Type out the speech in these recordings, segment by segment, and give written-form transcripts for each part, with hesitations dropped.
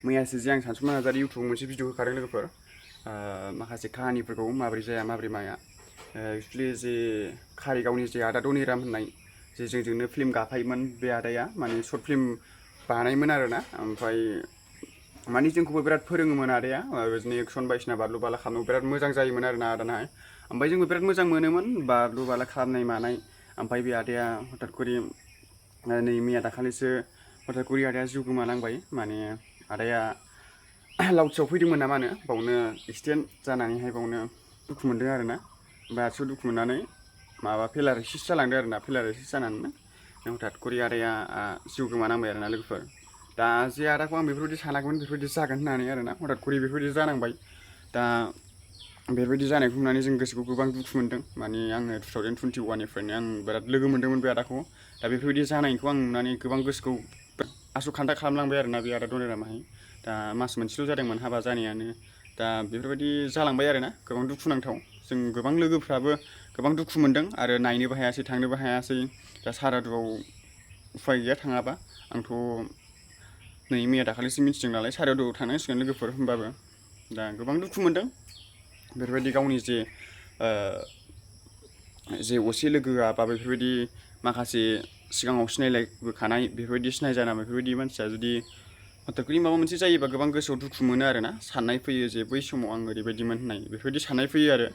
मैयासो जे आं सानसुमा नार्जारि इउटुबाव मोनसे भिडिअ होखादों लोगोफोर माखासे काहानिफोरखौ माबोरै जाया माबोरै माया एक्चुअलि जे कारिगावनि जे आदा दनिराम होननाय जे जोंजोंनो फिल्म गाफायोमोन बे आदाया माने सर्ट फिल्म बानायोमोन आरोना ओमफ्राय माने जोंखौबो बिराद फोरोङोमोन आदाया बिदिनो एक्सन बायदिसिना बारलु बाला खालामनो बिराद मोजां जायोमोन आरोना आदानाहाय ओमफ्राय जोंबो बिराद मोजां मोनोमोन बारलु बाला खालामनाय मानाय ओमफ्राय बे आदाया हठात करि नै मैया दाखालिसो हठात करि आदाया जिउ गोमालांबाय माने आदाया लावथियाव फैदोंमोन ना मा होनो बावनो एक्सिडेन्ट जानानैहाय बावनो दुखु मोनदों आरोना ओमफ्राय आथिङाव दुखु मोननानै माबा पेरालाइसिस जालांदों आरोना पेरालाइसिस जानानैनो हठात करि आदाया जिउ गोमानांबाय आरोना लोगोफोर दा जे आदाखौ आं बेफोरबायदि सानाखैमोन बेफोरबायदि जागोन होननानै आरोना हठात करि बेफोरबायदि जानांबाय दा बेफोरबायदि जानायखौ नुनानै जों गोसोखौ गोबां दुखु मोनदों माने आङो 2021निफ्रायनो आं बिराद लोगो मोन्दोंमोन बे आदाखौ दा बेफोरबायदि जानायखौ आं नुनानै गोबां गोसोखौ आसु खान्दा खालामलांबाय आरोना बे आदा दनिरामाहाय दा मास मोनसेल' जादोंमोन हाबा जानायानो दा बेफोरबायदि जालांबाय आरोना गोबां दुखुनांथाव जों गोबां लोगोफ्राबो गोबां दुखु मोनदों आरो नायनोबो हायासै थांनोबो हायासै दा सारादुआव उफाय गैया थाङाबा आंथ' नै मैया दाखालिसो मिथिदों नालाय सारादुआव थांनांसिगोन लोगोफोर होमबाबो दा गोबां दुखु मोनदों बेफोरबायदि गावनि जे असे लोगोआ बा बेफोरबायदि माखासे सिगाङाव सिनायलायबोखानाय बेफोरबायदि सिनायजाना बेफोरबायदि मानसिया जुदि हठात करि माबा मोनसे जायोबा गोबां गोसोआव दुखु मोनो आरोना साननाय फैयो जे बै समाव आं ओरैबायदिमोन होननाय बेफोरबायदि साननाय फैयो आरो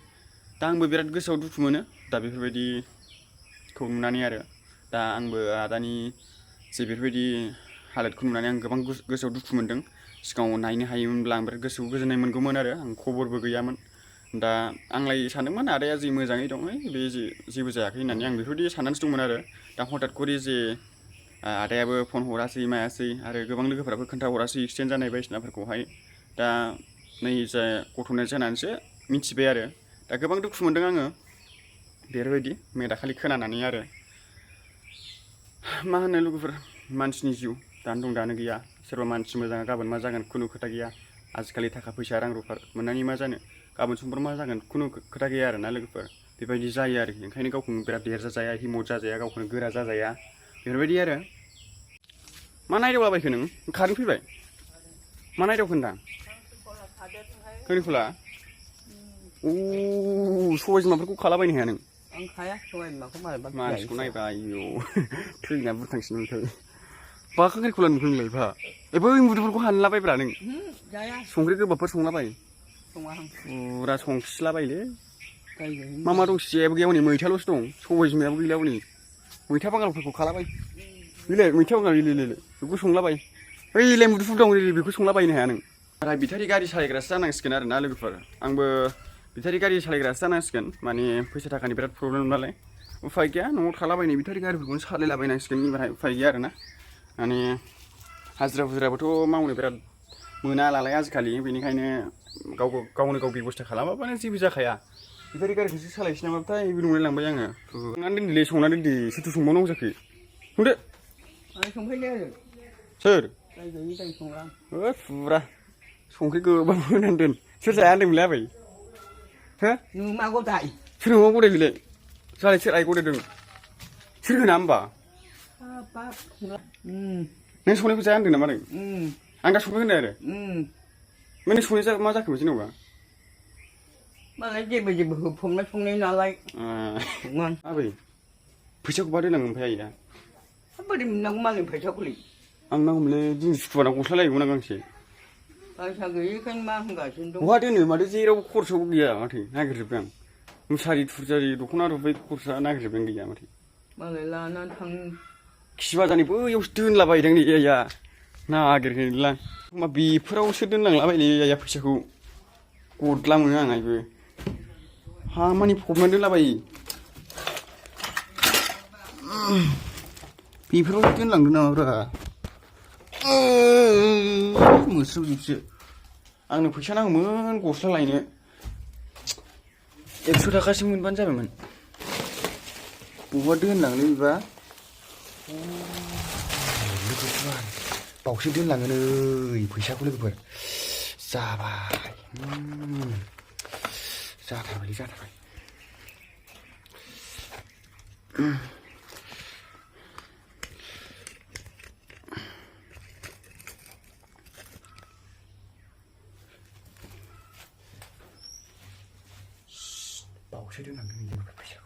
दा आंबो बिराद गोसोआव दुखु मोनो दा बेफोरबायदिखौ नुनानै आरो दा आंबो आदानि जे बेफोरबायदि हालोदखौ नुनानै आं गोबां गोसोआव दुखु मोनदों सिगाङाव नायनो हायोमोनब्ला आं बिराद गोसोआव गोजोननाय मोनगौमोन आरो आं खबरबो गैयामोन दा आंलाय सानदोंमोन आदाया जि मोजाङै दं बे जेबो जायाखै होननानै आं बेफोरबायदि साननानैसो दंमोन आरो दा हठात करि जे आदायाबो फन हरासै मायासै आरो गोबां लोगोफोराबो खोन्थाहरासै एक्सिडेन्ट जानाय बायदिसिनाफोरखौहाय दा नै जा गथ'नो जानानैसो मिथिबाय आरो दा गोबां दुखु मोनदों आङो बेफोरबायदि मैया दाखालि खोनानानै आरो मा होनो लोगोफोर मानसिनि जिउ दानो दं दानो गैया सोरबा मानसि मोजाङा गाबोन मा जागोन खुनु खोथा गैया आजिखालि थाखा फैसा रां रुफा मोननानै मा जानो गाबोन समफोर मा जागोन खुनु खोथा गैया आरोना लोगोफोर बेबायदि जायो आरो ओंखायनो गावखौनो बिराद देरजाजाया हिम्मत जाजाया गावखौनो गोरा जाजाया बेफोरबायदि आरो मा नायदावलाबायखो नों कारेन्ट फैबाय मा नायदावखो होनदां खैरिखला सबाय बिमाफोरखौ खालाबायनो हाया नों आं खाया सबाय बिमाखौ मानसिखौ नायबा आयौ थैना बुरखांसिन मोनखायो बा खैरिखला नुखो नोंलाय फा बै मुदुफोरखौ हानलाबायब्रा नों संख्रि गोबाबफोर संलाबाय फुरा संखिलाबायलै मा मा दं जेबो गैया हनै मैथाल'सो दं सबाय बिमायाबो गैला हनै मैथा बांगालफोरखौ खालाबाय गैलाय मैथा बांगाल गैलाय बेखौ संलाबाय ओइलाय मुदुफुल दं बेखौ संलाबायनो हाया नों बेटारि गारि सालायग्रासो जानांसिगोन आरोना लोगोफोर आंबो बेटारि गारि सालायग्रासो जानांसिगोन माने फैसा थाखानि बिराद प्रब्लेम नालाय उफाय गैया न'आव थालाबायनाय बेटारि गारिफोरखौनो सालायलाबायनांसिगोन बेनिफ्राय उफाय गैया आरोना माने हाजिरा हुजिराबोथ' मावनो बिराद मोना नालाय आजिखालि बेनिखायनो गावनो गाव बेब'स्था खालामाबानो जेबो जाखाया बेटारि गारिखौसो सालायसै नामाथाय बे नंलाय लांबाय आङो संनानै दोनदोलै संनानै दोनदो सोरथो संबावनांगौ जाखो संदो आं संफैदो सोर फुरा संख्रि गोबां होनानै दोन सोर जाया होनदोंमोनलै आबै हो नों मा गदाय सोर नङा गदाय बेलाय जालाय सोर आइ गदायदों सोर होना होमबा नों संनायखौ जाया होनदों नामा नों आं दा संनो होनदों आरो नों संनाय मा जाखो जेनेबा मालाय जेबो होफबनाय संनाय नालाय आबै फैसाखौ बा दोननांगौ ओमफ्राय आइया बोरै मोननांगौ मालाय फैसाखौलाय आं नांगौमोनलै दिनै सुक्रुबाराव गस्ला लायगौमोन आं गांसे फैसा गैयिखायनो मा होनगासिनो दं बहा दोनो माथो जेरावबो खरसाबो गैया माथो नागिरजोबबाय आं मुसारि थुरजारि दख'ना रुबै खरसा नागिरजोबबाय गैया माथो मालाय लानानै थां खिबाजानि बैयावसो दोनलाबायदों नै आइया नागिरहैला मा बेफोरावसो दोनलांलाबायलै आइया फैसाखौ गदला मोनो आं आइबो हा मानि फबनानै दोनलाबायो बेफोरावसो दोनलांदों नामाब्रा मोस्रोमजोबसो आंनो फैसा नांगौमोन गस्ला लायनो 100 थाखासो मोनबानो जाबायमोन बबेबा दोनलांलै बेबा लोगोफोर बावसो दोनलाङो नै फैसाखौ लोगोफोर जाबाय जाथारबाय बावसो दोनलांदों बियो फैसाखौ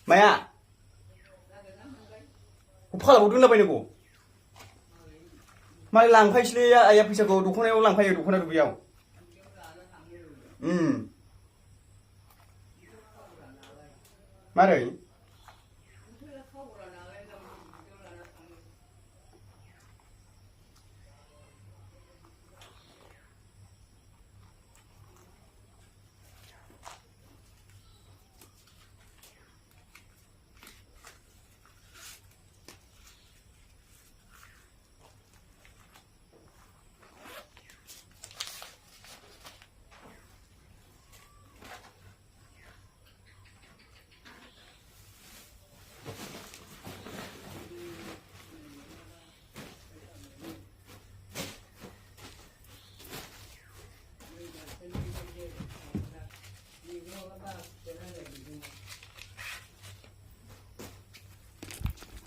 माया फालाव दोनलाबायनांगौ मालाय लांफायोसोलै आइया फैसाखौ दख'नायाव लांफायो दख'ना दुबियाव मारै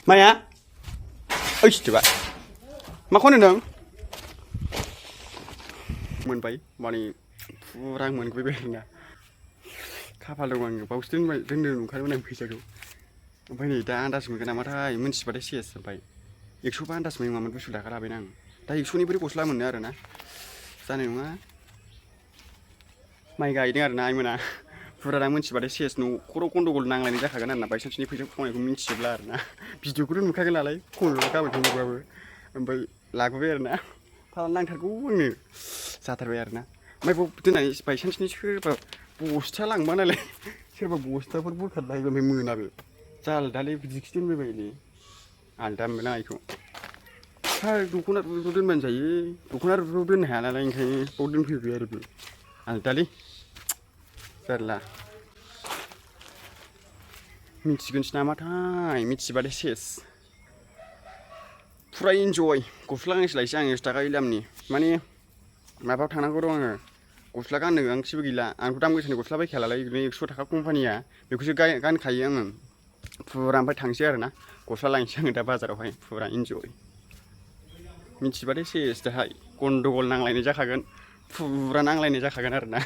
माया ओइस दिबा मा खनो नों मोनबाय माने फुरा मोनफैबाय आरोना खाफाल दं आङो बावसो दोननो नुखादोंमोन आं फैसाखौ ओमफ्राय नै दा आन्दाज मोनगोन नामाथाय मोनथिबाथाय सेस ओमफ्राय 100 आन्दाज मोननाय नङामोन बुस्थु थाखा लाबायना आं दा 100नि बोरै गस्ला मोनो आरोना जानाय नङा माइ गायदों आरोना आइमोना फुरा दा मोनथिबाथाय सेस न'खराव गन्दगल नांलायनाय जाखागोन आरोना बायसान्सनि फैसा खावनायखौ मिन्थिजोबला आरोना भिडिअखौथ' नुखागोन नालाय खनल' गाबोन थांबाबो ओमफ्राय लाबोबाय आरोना फाला नांथारगौ आंनो जाथारबाय आरोना ओमफ्राय बाव दोननानै बायसान्सनि सोरबा बस्था लांबा नालाय सोरबा बस्थाफोर बोखारना होगोन ओमफ्राय मोनाबो जालदालै बिदिखि दोनबायबायलै आलदा मोनबाय आं बेखौ दख'ना रुफोरखौ दोनबानो जायो दख'ना रुफोरखौ दोननो हाया नालाय ओंखायनो बाव दोनफैबाय आरो बे आलदालै जारला मिथिगोनसो नामाथाय मिथिबाथाय सेस फुरा इन्जय गस्ला गांसे लायसै आङो 100 थाखा इलामनि माने माबायाव थांनांगौ दं आङो गस्ला गाननो गांसेबो गैला आंथ' दाम गोसानि गस्ला बायखायालाय बिदिनो 100 थाखा कम्पानिया बेखौसो गानखायो आङो फुरा ओमफ्राय थांसै आरोना गस्ला लायनोसै आङो दा बाजारावहाय फुरा इन्जय मिथिबाथाय सेस दाहाय गन्दगल नांलायनाय जाखागोन फुरा नांलायनाय जाखागोन आरोना